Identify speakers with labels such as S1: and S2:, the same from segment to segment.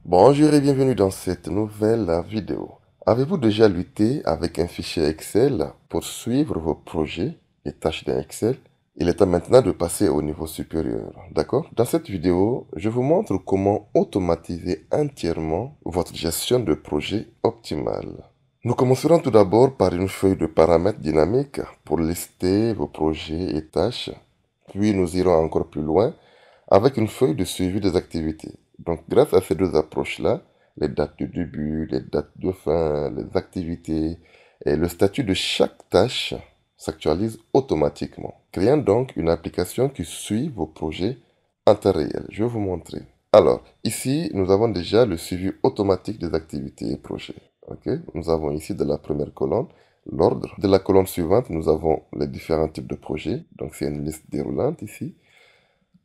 S1: Bonjour et bienvenue dans cette nouvelle vidéo. Avez-vous déjà lutté avec un fichier Excel pour suivre vos projets et tâches dans Excel? Il est temps maintenant de passer au niveau supérieur, d'accord? Dans cette vidéo, je vous montre comment automatiser entièrement votre gestion de projet optimale. Nous commencerons tout d'abord par une feuille de paramètres dynamique pour lister vos projets et tâches. Puis nous irons encore plus loin avec une feuille de suivi des activités. Donc, grâce à ces deux approches-là, les dates de début, les dates de fin, les activités et le statut de chaque tâche s'actualisent automatiquement, créant donc une application qui suit vos projets en temps réel. Je vais vous montrer. Alors, ici, nous avons déjà le suivi automatique des activités et projets. Ok. Nous avons ici de la première colonne l'ordre. De la colonne suivante, nous avons les différents types de projets. Donc, c'est une liste déroulante ici.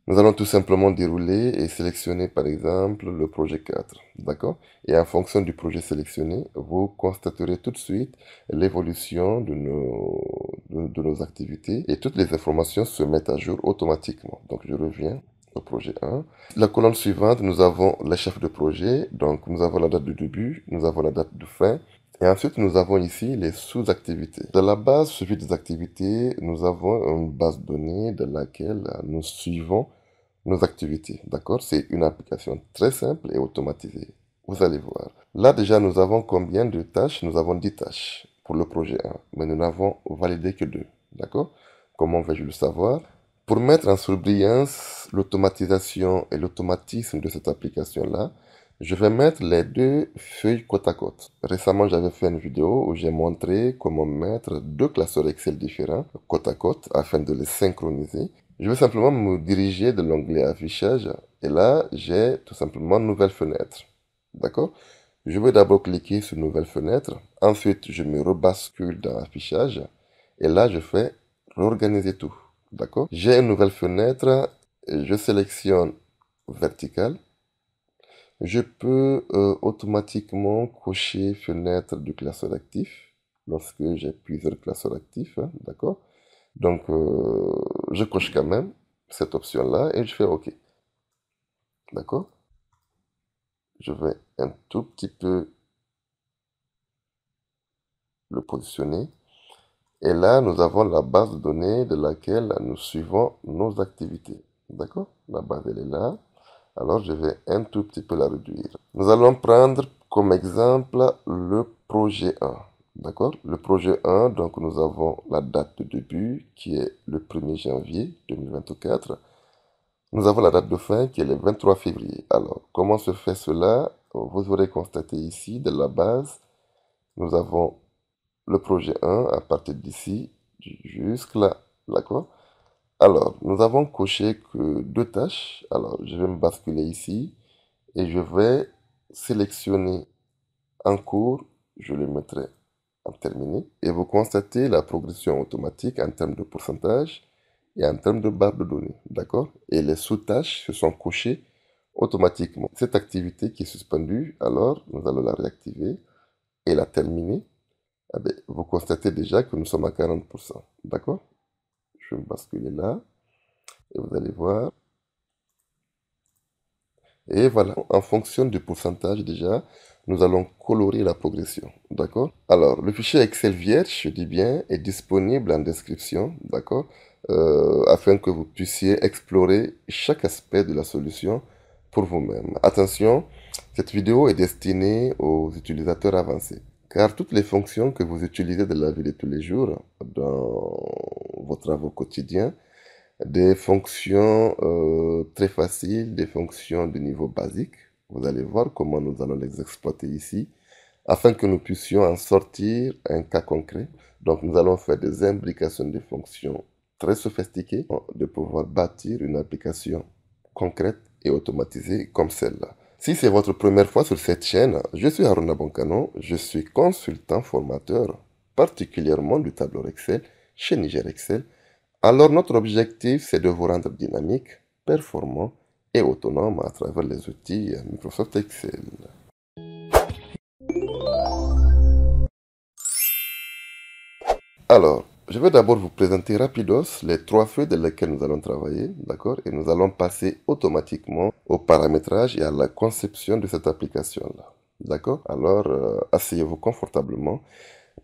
S1: Nous allons tout simplement dérouler et sélectionner par exemple le projet 4. D'accord? Et en fonction du projet sélectionné, vous constaterez tout de suite l'évolution de nos activités et toutes les informations se mettent à jour automatiquement. Donc je reviens au projet 1. La colonne suivante, nous avons les chefs de projet. Donc nous avons la date de début, nous avons la date de fin. Et ensuite, nous avons ici les sous-activités. Dans la base suivie des activités, nous avons une base de données dans laquelle nous suivons nos activités. D'accord? C'est une application très simple et automatisée. Vous allez voir. Là, déjà, nous avons combien de tâches? Nous avons 10 tâches pour le projet 1, mais nous n'avons validé que 2. D'accord? Comment vais-je le savoir? Pour mettre en surbrillance l'automatisation et l'automatisme de cette application-là, je vais mettre les deux feuilles côte à côte. Récemment, j'avais fait une vidéo où j'ai montré comment mettre deux classeurs Excel différents côte à côte afin de les synchroniser. Je vais simplement me diriger de l'onglet affichage et là, j'ai tout simplement nouvelle fenêtre. D'accord? Je vais d'abord cliquer sur nouvelle fenêtre. Ensuite, je me rebascule dans affichage et là, je fais réorganiser tout. D'accord? J'ai une nouvelle fenêtre. Je sélectionne vertical. Je peux automatiquement cocher fenêtre du classeur actif lorsque j'ai plusieurs classeurs actifs, hein, d'accord? Donc, je coche quand même cette option-là et je fais OK, d'accord? Je vais un tout petit peu le positionner. Et là, nous avons la base de données de laquelle nous suivons nos activités, d'accord? La base, elle est là. Alors, je vais un tout petit peu la réduire. Nous allons prendre comme exemple le projet 1. D'accord? Le projet 1, donc nous avons la date de début qui est le 1er janvier 2024. Nous avons la date de fin qui est le 23 février. Alors, comment se fait cela? Vous aurez constaté ici, de la base, nous avons le projet 1 à partir d'ici jusque là. D'accord? Alors, nous avons coché que deux tâches. Alors, je vais me basculer ici et je vais sélectionner en cours. Je le mettrai en terminé. Et vous constatez la progression automatique en termes de pourcentage et en termes de barre de données. D'accord? Et les sous-tâches se sont cochées automatiquement. Cette activité qui est suspendue, alors nous allons la réactiver et la terminer. Eh bien, vous constatez déjà que nous sommes à 40%. D'accord? Je vais me basculer là et vous allez voir. Et voilà, en fonction du pourcentage déjà, nous allons colorer la progression. D'accord? Alors, le fichier Excel vierge, je dis bien, est disponible en description. D'accord? Afin que vous puissiez explorer chaque aspect de la solution pour vous-même. Attention, cette vidéo est destinée aux utilisateurs avancés. Car toutes les fonctions que vous utilisez de la vie de tous les jours, dans vos travaux quotidiens, des fonctions très faciles, des fonctions de niveau basique. Vous allez voir comment nous allons les exploiter ici, afin que nous puissions en sortir un cas concret. Donc nous allons faire des imbrications de fonctions très sophistiquées, de pouvoir bâtir une application concrète et automatisée comme celle-là. Si c'est votre première fois sur cette chaîne, je suis Haruna Bonkano, je suis consultant formateur, particulièrement du tableur Excel chez Niger Excel. Alors notre objectif, c'est de vous rendre dynamique, performant et autonome à travers les outils Microsoft Excel. Alors, je vais d'abord vous présenter rapidos les trois feuilles dans lesquelles nous allons travailler, d'accord? Et nous allons passer automatiquement au paramétrage et à la conception de cette application-là, d'accord? Alors, asseyez-vous confortablement,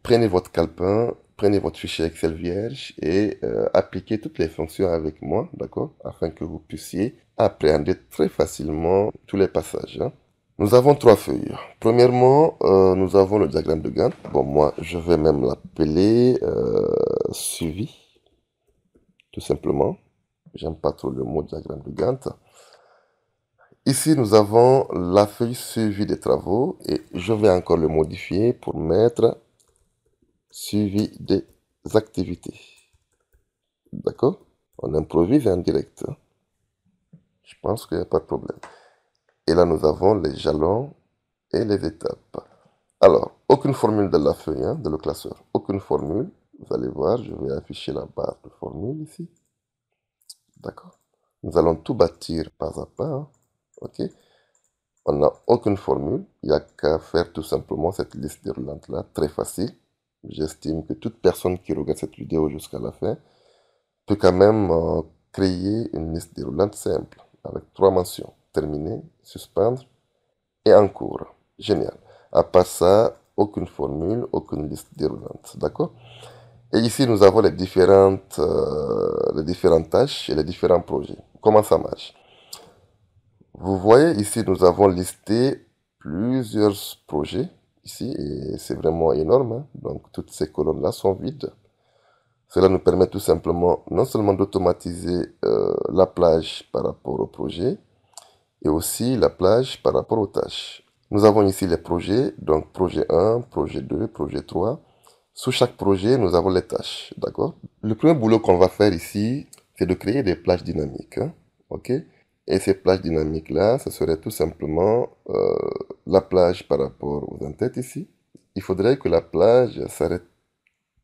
S1: prenez votre calepin, prenez votre fichier Excel vierge et appliquez toutes les fonctions avec moi, d'accord? Afin que vous puissiez appréhender très facilement tous les passages, hein. Nous avons trois feuilles. Premièrement, nous avons le diagramme de Gantt. Bon, moi, je vais même l'appeler suivi, tout simplement. J'aime pas trop le mot diagramme de Gantt. Ici, nous avons la feuille suivi des travaux et je vais encore le modifier pour mettre suivi des activités. D'accord? On improvise en direct, hein. Je pense qu'il n'y a pas de problème. Et là, nous avons les jalons et les étapes. Alors, aucune formule de la feuille, hein, de le classeur. Aucune formule. Vous allez voir, je vais afficher la barre de formule ici. D'accord? Nous allons tout bâtir pas à pas, hein. OK? On n'a aucune formule. Il n'y a qu'à faire tout simplement cette liste déroulante-là. Très facile. J'estime que toute personne qui regarde cette vidéo jusqu'à la fin peut quand même créer une liste déroulante simple avec trois mentions. Terminer, suspendre et en cours. Génial. À part ça, aucune formule, aucune liste déroulante. D'accord? Et ici, nous avons les différentes tâches et les différents projets. Comment ça marche? Vous voyez, ici, nous avons listé plusieurs projets. Ici, et c'est vraiment énorme, hein. Donc, toutes ces colonnes-là sont vides. Cela nous permet tout simplement, non seulement d'automatiser la plage par rapport au projet, et aussi la plage par rapport aux tâches. Nous avons ici les projets, donc projet 1, projet 2, projet 3. Sous chaque projet, nous avons les tâches, d'accord? Le premier boulot qu'on va faire ici, c'est de créer des plages dynamiques, hein, ok? Et ces plages dynamiques-là, ce serait tout simplement la plage par rapport aux entêtes ici. Il faudrait que la plage s'arrête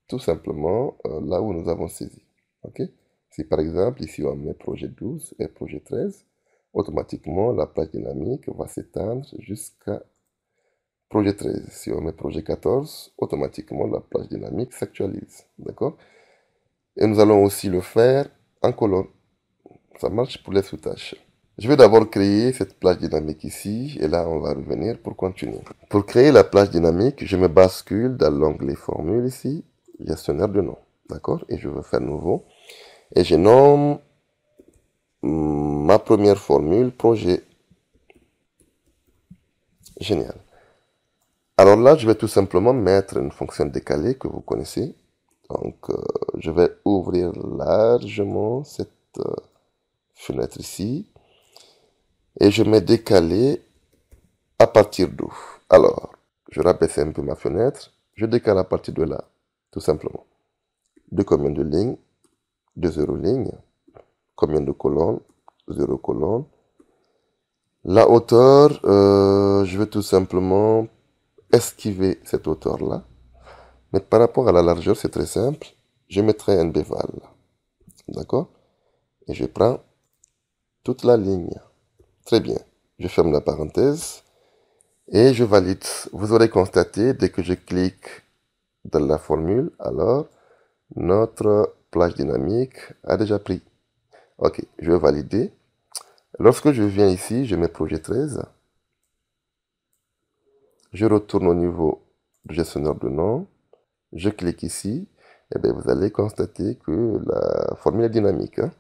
S1: tout simplement là où nous avons saisi, ok? Si par exemple, ici on met projet 12 et projet 13, automatiquement la plage dynamique va s'étendre jusqu'à projet 13. Si on met projet 14, automatiquement la plage dynamique s'actualise. D'accord? Et nous allons aussi le faire en colonne. Ça marche pour les sous-tâches. Je vais d'abord créer cette plage dynamique ici et là on va revenir pour continuer. Pour créer la plage dynamique, je me bascule dans l'onglet formule ici, gestionnaire de nom. D'accord? Et je vais faire nouveau. Et je nomme ma première formule projet. Génial. Alors là, je vais tout simplement mettre une fonction décalée que vous connaissez. Donc, je vais ouvrir largement cette fenêtre ici. Et je mets décalé à partir d'où? Alors, je rabaisse un peu ma fenêtre. Je décale à partir de là, tout simplement. De combien de lignes? De 0 lignes. Combien de colonnes? 0 colonnes. La hauteur, je vais tout simplement esquiver cette hauteur-là. Mais par rapport à la largeur, c'est très simple. Je mettrai un béval. D'accord? Et je prends toute la ligne. Très bien. Je ferme la parenthèse et je valide. Vous aurez constaté, dès que je clique dans la formule, alors notre plage dynamique a déjà pris. Ok, je vais valider. Lorsque je viens ici, je mets projet 13. Je retourne au niveau du gestionnaire de nom. Je clique ici. Et bien, vous allez constater que la formule est dynamique, hein?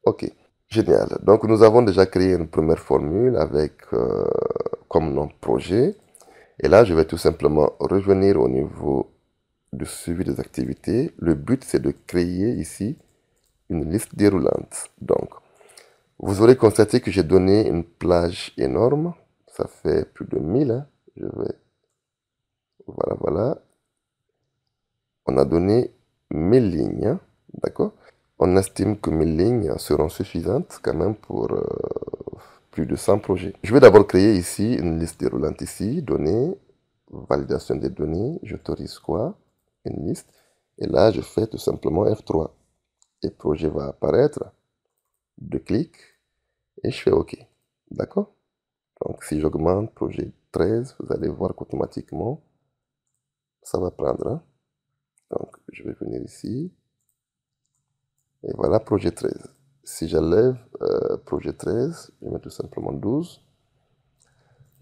S1: Ok. Génial. Donc, nous avons déjà créé une première formule avec comme nom projet. Et là, je vais tout simplement revenir au niveau du suivi des activités. Le but, c'est de créer ici une liste déroulante. Donc, vous aurez constaté que j'ai donné une plage énorme. Ça fait plus de 1000, hein. Je vais... Voilà, voilà. On a donné 1000 lignes, hein. D'accord? On estime que 1000 lignes seront suffisantes quand même pour plus de 100 projets. Je vais d'abord créer ici une liste déroulante ici, données, validation des données, j'autorise quoi? Une liste. Et là, je fais tout simplement F3. Et projet va apparaître. Deux clics et je fais OK. D'accord? Donc, si j'augmente projet 13, vous allez voir qu'automatiquement, ça va prendre, hein. Donc, je vais venir ici. Et voilà projet 13. Si j'enlève projet 13, je mets tout simplement 12.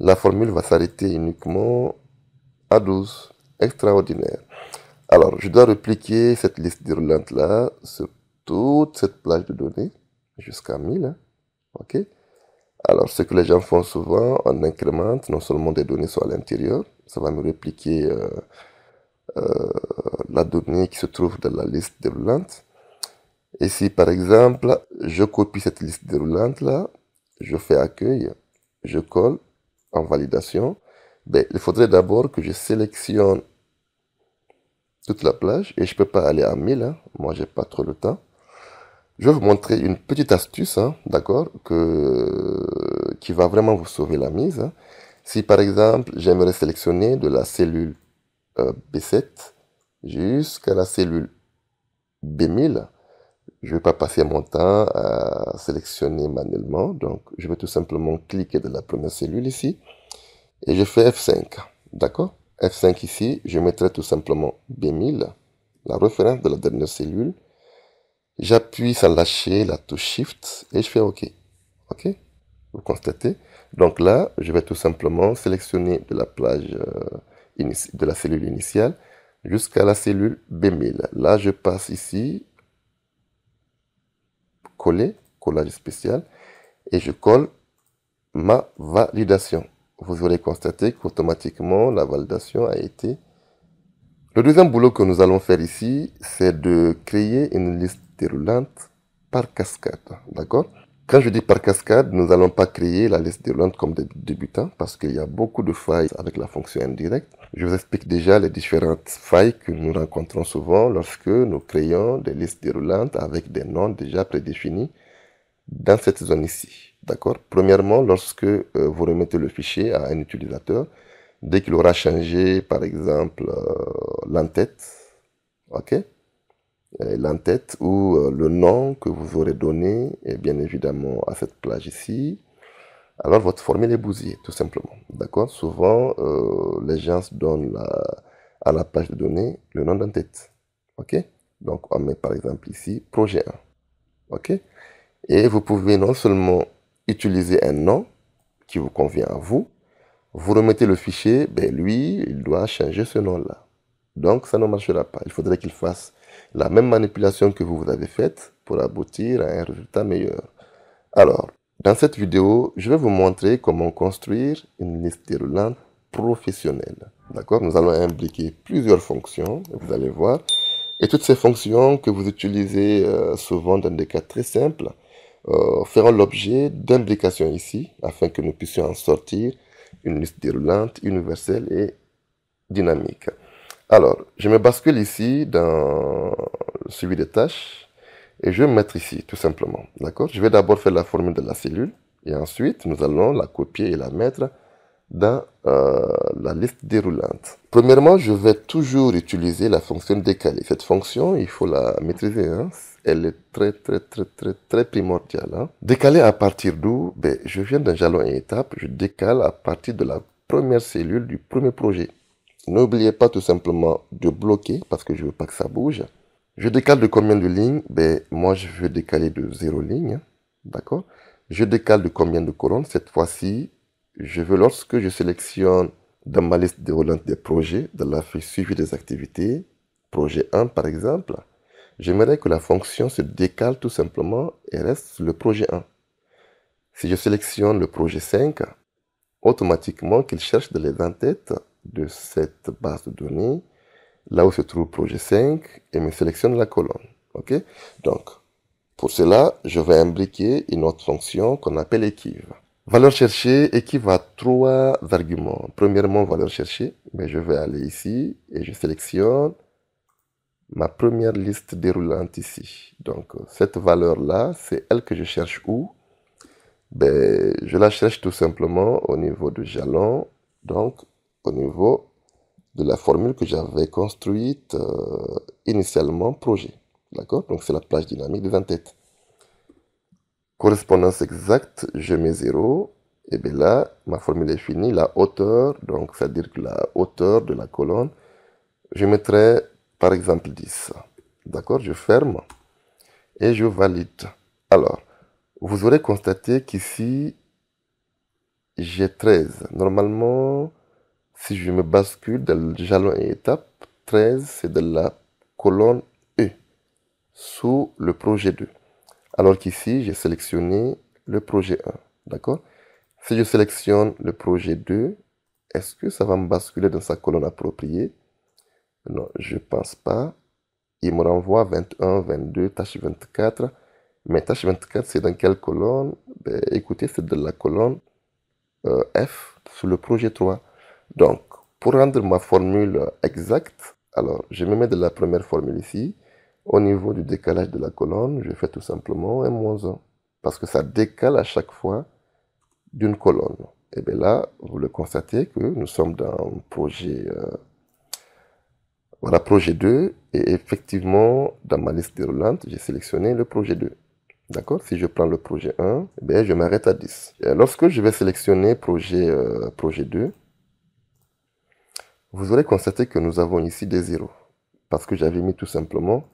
S1: La formule va s'arrêter uniquement à 12. Extraordinaire. Alors, je dois repliquer cette liste déroulante-là sur toute cette plage de données, jusqu'à 1000. Hein. OK? Alors, ce que les gens font souvent, on incrémente non seulement des données sont à l'intérieur, ça va me répliquer la donnée qui se trouve dans la liste déroulante. Et si, par exemple, je copie cette liste déroulante-là, je fais accueil, je colle en validation, ben, il faudrait d'abord que je sélectionne toute la plage et je peux pas aller à 1000, hein. Moi j'ai pas trop le temps. Je vais vous montrer une petite astuce, hein, d'accord, qui va vraiment vous sauver la mise. Hein. Si par exemple j'aimerais sélectionner de la cellule B7 jusqu'à la cellule B1000, je ne vais pas passer mon temps à sélectionner manuellement, donc je vais tout simplement cliquer de la première cellule ici et je fais F5, d'accord? F5 ici, je mettrai tout simplement B1000, la référence de la dernière cellule. J'appuie sans lâcher la touche Shift et je fais OK. OK? Vous constatez? Donc là, je vais tout simplement sélectionner de la plage de la cellule initiale jusqu'à la cellule B1000. Là, je passe ici, coller, collage spécial, et je colle ma validation. Vous aurez constaté qu'automatiquement, la validation a été. Le deuxième boulot que nous allons faire ici, c'est de créer une liste déroulante par cascade. D'accord? Quand je dis par cascade, nous n'allons pas créer la liste déroulante comme des débutants parce qu'il y a beaucoup de failles avec la fonction indirecte. Je vous explique déjà les différentes failles que nous rencontrons souvent lorsque nous créons des listes déroulantes avec des noms déjà prédéfinis dans cette zone ici. D'accord? Premièrement, lorsque vous remettez le fichier à un utilisateur, dès qu'il aura changé, par exemple, l'entête, ok? L'entête ou le nom que vous aurez donné, et bien évidemment, à cette plage ici, alors votre formule est bousillée, tout simplement. D'accord? Souvent, les gens donnent à la page de données le nom d'entête. Ok? Donc, on met par exemple ici projet 1. Ok? Et vous pouvez non seulement utiliser un nom qui vous convient à vous, vous remettez le fichier, ben lui, il doit changer ce nom-là. Donc, ça ne marchera pas. Il faudrait qu'il fasse la même manipulation que vous avez faite pour aboutir à un résultat meilleur. Alors, dans cette vidéo, je vais vous montrer comment construire une liste déroulante professionnelle. D'accord? Nous allons imbriquer plusieurs fonctions, vous allez voir. Et toutes ces fonctions que vous utilisez souvent dans des cas très simples feront l'objet d'imbrications ici, afin que nous puissions en sortir une liste déroulante, universelle et dynamique. Alors, je me bascule ici dans le suivi des tâches et je vais me mettre ici, tout simplement. D'accord? Je vais d'abord faire la formule de la cellule et ensuite, nous allons la copier et la mettre dans la liste déroulante. Premièrement, je vais toujours utiliser la fonction décaler. Cette fonction, il faut la maîtriser. Hein? Elle est très primordiale. Hein? Décaler à partir d'où? Ben, je viens d'un jalon et étape. Je décale à partir de la première cellule du premier projet. N'oubliez pas tout simplement de bloquer parce que je ne veux pas que ça bouge. Je décale de combien de lignes? Ben, moi, je veux décaler de 0 ligne. Hein? D'accord? Je décale de combien de colonnes? Cette fois-ci, je veux, lorsque je sélectionne dans ma liste déroulante des projets, dans la fiche suivi des activités, projet 1 par exemple, j'aimerais que la fonction se décale tout simplement et reste sur le projet 1. Si je sélectionne le projet 5, automatiquement qu'il cherche dans les entêtes de cette base de données, là où se trouve projet 5, et me sélectionne la colonne. Ok? Donc, pour cela, je vais imbriquer une autre fonction qu'on appelle équive. Valeur cherchée équivaut à 3 arguments. Premièrement, valeur cherchée, mais je vais aller ici et je sélectionne ma première liste déroulante ici. Donc, cette valeur-là, c'est elle que je cherche où? Ben, je la cherche tout simplement au niveau de jalon, donc au niveau de la formule que j'avais construite initialement projet. D'accord? Donc, c'est la plage dynamique des entêtes. Correspondance exacte, je mets 0. Et bien là, ma formule est finie. La hauteur, donc c'est-à-dire que la hauteur de la colonne, je mettrai par exemple 10. D'accord? Je ferme. et je valide. Alors, vous aurez constaté qu'ici, j'ai 13. Normalement, si je me bascule dans le jalon et étape, 13, c'est de la colonne E sous le projet 2. Alors qu'ici, j'ai sélectionné le projet 1. D'accord? Si je sélectionne le projet 2, est-ce que ça va me basculer dans sa colonne appropriée? Non, je pense pas. Il me renvoie 21, 22, tâche 24. Mais tâche 24, c'est dans quelle colonne? Ben, écoutez, c'est de la colonne F sur le projet 3. Donc, pour rendre ma formule exacte, alors je me mets de la première formule ici. Au niveau du décalage de la colonne, je fais tout simplement M-1. Parce que ça décale à chaque fois d'une colonne. Et bien là, vous le constatez que nous sommes dans un projet, voilà, projet 2. Et effectivement, dans ma liste déroulante, j'ai sélectionné le projet 2. D'accord? Si je prends le projet 1, eh bien, je m'arrête à 10. Et lorsque je vais sélectionner projet 2, vous aurez constaté que nous avons ici des zéros. Parce que j'avais mis tout simplement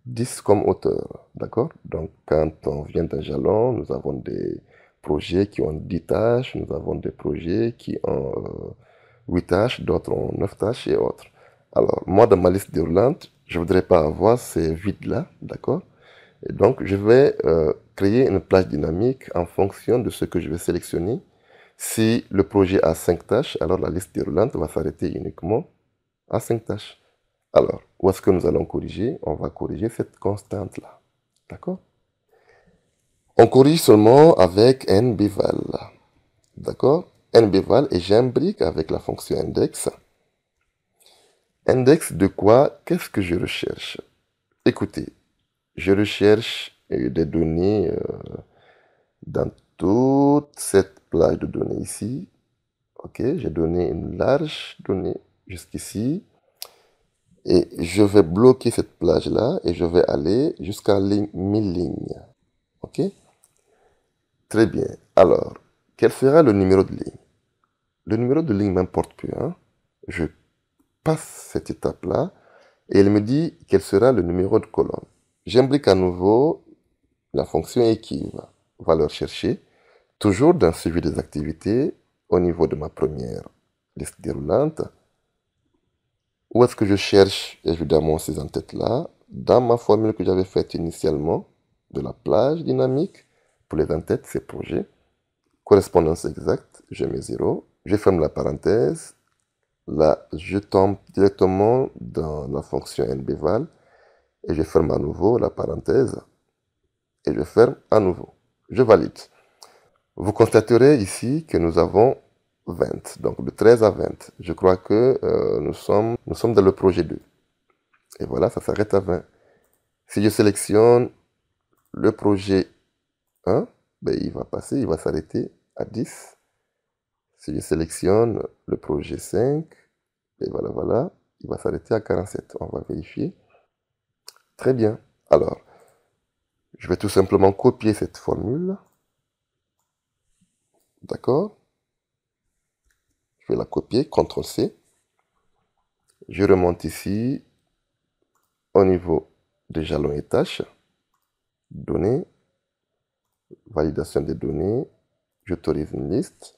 S1: 10 comme hauteur. D'accord? Donc, quand on vient d'un jalon, nous avons des projets qui ont 10 tâches, nous avons des projets qui ont 8 tâches, d'autres ont 9 tâches et autres. Alors, moi, dans ma liste déroulante, je ne voudrais pas avoir ces vides-là, d'accord? Et donc, je vais créer une plage dynamique en fonction de ce que je vais sélectionner. Si le projet a 5 tâches, alors la liste déroulante va s'arrêter uniquement à 5 tâches. Alors, où est-ce que nous allons corriger? On va corriger cette constante-là. D'accord? On corrige seulement avec nbval. D'accord? nbval et j'imbrique avec la fonction index. Index de quoi? Qu'est-ce que je recherche? Écoutez, je recherche des données dans toute cette plage de données ici. Ok, j'ai donné une large donnée jusqu'ici. Et je vais bloquer cette plage-là et je vais aller jusqu'à 1000 lignes. Ok? Très bien. Alors, quel sera le numéro de ligne? Le numéro de ligne m'importe plus. Hein? Je passe cette étape-là et il me dit quel sera le numéro de colonne. J'imbrique à nouveau la fonction équive. Valeur cherchée. Toujours dans suivi des activités au niveau de ma première liste déroulante. Où est-ce que je cherche évidemment ces en-têtes-là? Dans ma formule que j'avais faite initialement de la plage dynamique pour les en-têtes, ces projets. Correspondance exacte, je mets 0. Je ferme la parenthèse. Là, je tombe directement dans la fonction nbval et je ferme à nouveau la parenthèse et je ferme à nouveau. Je valide. Vous constaterez ici que nous avons 20, donc de 13 à 20. Je crois que nous sommes dans le projet 2. Et voilà, ça s'arrête à 20. Si je sélectionne le projet 1, ben, il va passer, il va s'arrêter à 10. Si je sélectionne le projet 5, et voilà, il va s'arrêter à 47. On va vérifier. Très bien. Alors, je vais tout simplement copier cette formule. D'accord? Je vais la copier, CTRL-C. Je remonte ici au niveau des jalons et tâches. Données, validation des données. J'autorise une liste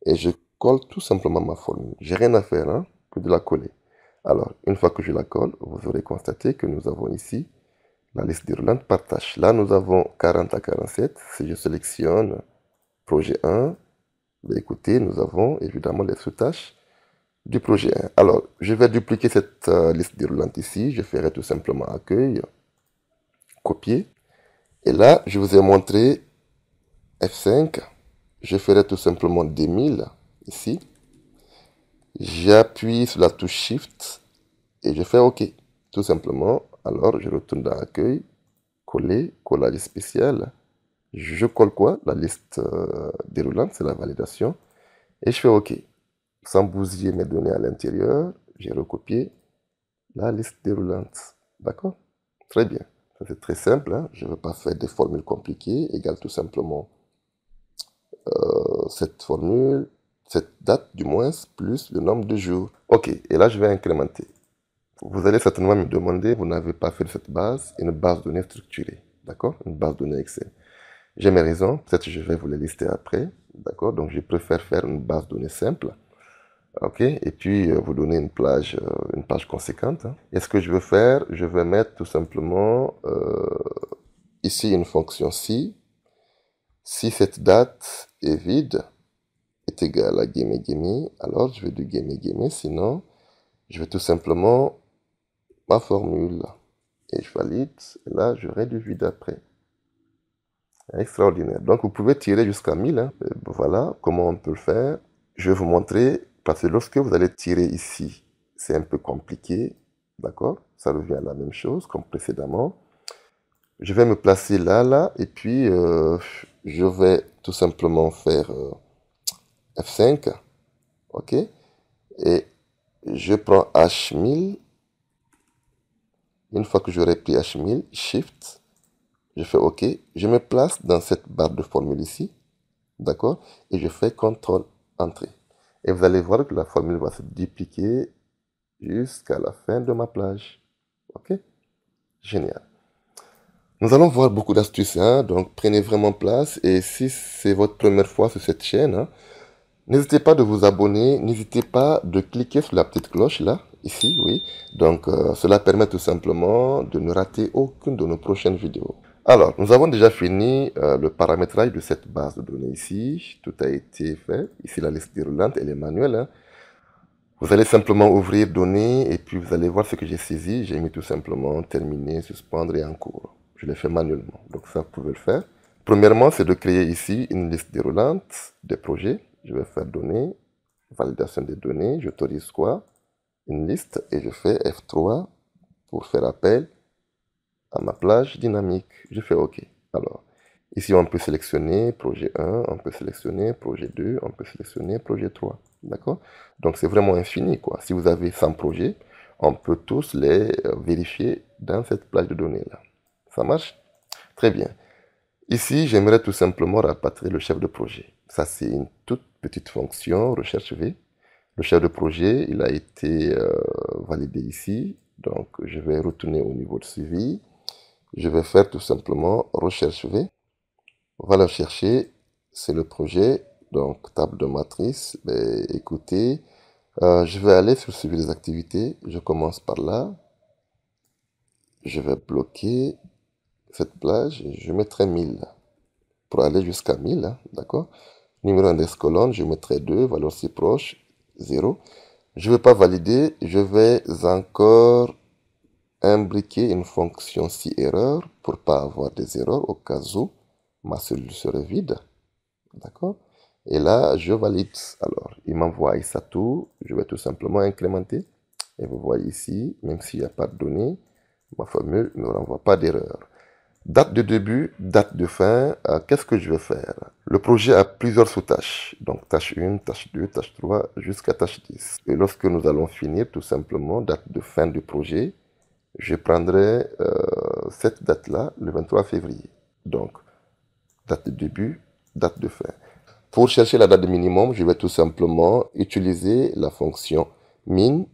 S1: et je colle tout simplement ma formule. J'ai rien à faire hein, que de la coller. Alors, une fois que je la colle, vous aurez constaté que nous avons ici la liste déroulante par tâche. Là, nous avons 40 à 47. Si je sélectionne projet 1, ben écoutez, nous avons évidemment les sous-tâches du projet 1. Alors, je vais dupliquer cette liste déroulante ici. Je ferai tout simplement accueil, copier. Et là, je vous ai montré F5. Je ferai tout simplement 2000 ici. J'appuie sur la touche Shift et je fais OK. Tout simplement. Alors, je retourne dans Accueil, Coller, collage spécial. Je colle quoi? La liste déroulante, c'est la validation. Et je fais OK. Sans bousiller mes données à l'intérieur, j'ai recopié la liste déroulante. D'accord? Très bien. C'est très simple. Hein? Je ne veux pas faire des formules compliquées. Égale tout simplement cette formule, cette date du moins, plus le nombre de jours. OK. Et là, je vais incrémenter. Vous allez certainement me demander, vous n'avez pas fait de cette base une base de données structurée. d'accord? Une base de données Excel. J'ai mes raisons, peut-être que je vais vous les lister après, d'accord? Donc je préfère faire une base de données simple, ok? Et puis vous donner une page conséquente, hein. Et ce que je veux faire, je vais mettre tout simplement ici une fonction si. Si cette date est vide, est égale à gimme, alors je vais du gimme, sinon je vais tout simplement ma formule et je valide, et là j'aurai du vide après. Extraordinaire. Donc vous pouvez tirer jusqu'à 1000, hein. Voilà comment on peut le faire. Je vais vous montrer, parce que lorsque vous allez tirer ici, c'est un peu compliqué, d'accord? Ça revient à la même chose comme précédemment. Je vais me placer là, et puis je vais tout simplement faire F5, ok? Et je prends H1000. Une fois que j'aurai pris H1000, Shift, je fais OK. Je me place dans cette barre de formule ici, d'accord? Et je fais CTRL Entrée. Et vous allez voir que la formule va se dupliquer jusqu'à la fin de ma plage. OK? Génial. Nous allons voir beaucoup d'astuces, hein? Donc prenez vraiment place. Et si c'est votre première fois sur cette chaîne, hein, n'hésitez pas de vous abonner, n'hésitez pas de cliquer sur la petite cloche là, ici, oui. Donc cela permet tout simplement de ne rater aucune de nos prochaines vidéos. Alors, nous avons déjà fini le paramétrage de cette base de données ici. Tout a été fait. Ici, la liste déroulante, elle est manuelle, hein. Vous allez simplement ouvrir données et puis vous allez voir ce que j'ai saisi. J'ai mis tout simplement terminé, suspendre et en cours. Je l'ai fait manuellement. Donc ça, vous pouvez le faire. Premièrement, c'est de créer ici une liste déroulante des projets. Je vais faire données, validation des données. J'autorise quoi? Une liste et je fais F3 pour faire appel à ma plage dynamique. Je fais OK. Alors, ici, on peut sélectionner projet 1, on peut sélectionner projet 2, on peut sélectionner projet 3. D'accord? Donc, c'est vraiment infini, quoi. Si vous avez 100 projets, on peut tous les vérifier dans cette plage de données-là. Ça marche? Très bien. Ici, j'aimerais tout simplement rapatrier le chef de projet. Ça, c'est une toute petite fonction, recherche V. Le chef de projet, il a été validé ici. Donc, je vais retourner au niveau de suivi. Je vais faire tout simplement recherche V. On va la chercher, c'est le projet. Donc, table de matrice. Ben, écoutez, je vais aller sur suivi des activités. Je commence par là. Je vais bloquer cette plage. Je mettrai 1000 pour aller jusqu'à 1000, hein, d'accord? Numéro index colonne, je mettrai 2, valeur si proche, 0. Je ne vais pas valider, je vais encore imbriquer une fonction si erreur pour pas avoir des erreurs au cas où ma cellule serait vide, d'accord? Et là, je valide. Alors, il m'envoie ça tout, je vais tout simplement incrémenter. Et vous voyez ici, même s'il n'y a pas de données, ma formule ne renvoie pas d'erreur. Date de début, date de fin, qu'est-ce que je vais faire? Le projet a plusieurs sous-tâches, donc tâche 1, tâche 2, tâche 3, jusqu'à tâche 10. Et lorsque nous allons finir, tout simplement, date de fin du projet, je prendrai cette date-là, le 23 février. Donc, date de début, date de fin. Pour chercher la date de minimum, je vais tout simplement utiliser la fonction min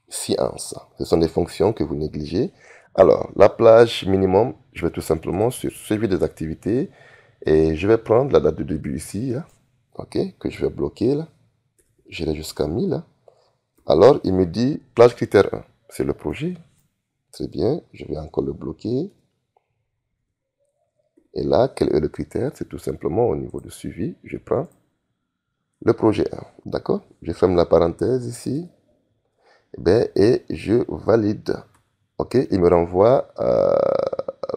S1: science. Ce sont des fonctions que vous négligez. Alors, la plage minimum, je vais tout simplement sur suivi des activités et je vais prendre la date de début ici, là, ok, que je vais bloquer là. J'irai jusqu'à 1000 là. Alors, il me dit plage critère 1. C'est le projet. Très bien, je vais encore le bloquer. Et là, quel est le critère? C'est tout simplement au niveau de suivi, je prends le projet 1. D'accord? Je ferme la parenthèse ici. Et je valide. OK, il me renvoie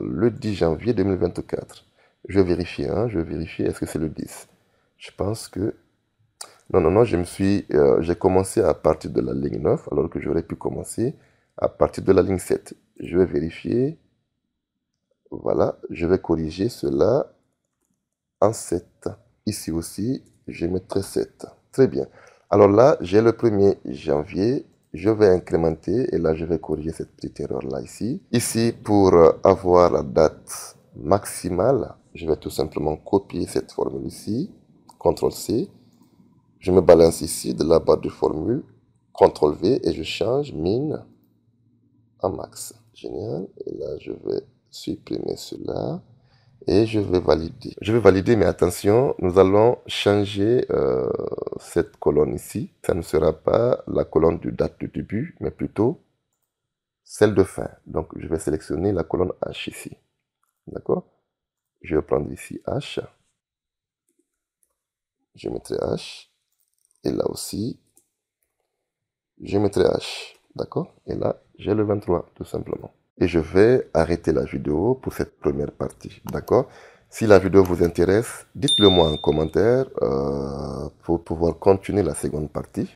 S1: le 10 janvier 2024. Je vais vérifier, hein, je vais vérifier, est-ce que c'est le 10? Je pense que... Non, j'ai commencé à partir de la ligne 9, alors que j'aurais pu commencer à partir de la ligne 7. Je vais vérifier. Voilà, je vais corriger cela en 7. Ici aussi, je mettrai 7. Très bien. Alors là, j'ai le 1er janvier. Je vais incrémenter et là, je vais corriger cette petite erreur-là ici. Ici, pour avoir la date maximale, je vais tout simplement copier cette formule ici. CTRL-C. Je me balance ici de la barre de formule. CTRL-V et je change min en max. Génial. Et là, je vais supprimer cela et je vais valider. Je vais valider, mais attention, nous allons changer cette colonne ici. Ça ne sera pas la colonne de date de début, mais plutôt celle de fin. Donc, je vais sélectionner la colonne H ici. D'accord? Je vais prendre ici H. Je mettrai H. Et là aussi, je mettrai H. D'accord? Et là, j'ai le 23, tout simplement. Et je vais arrêter la vidéo pour cette première partie. D'accord? Si la vidéo vous intéresse, dites-le moi en commentaire pour pouvoir continuer la seconde partie.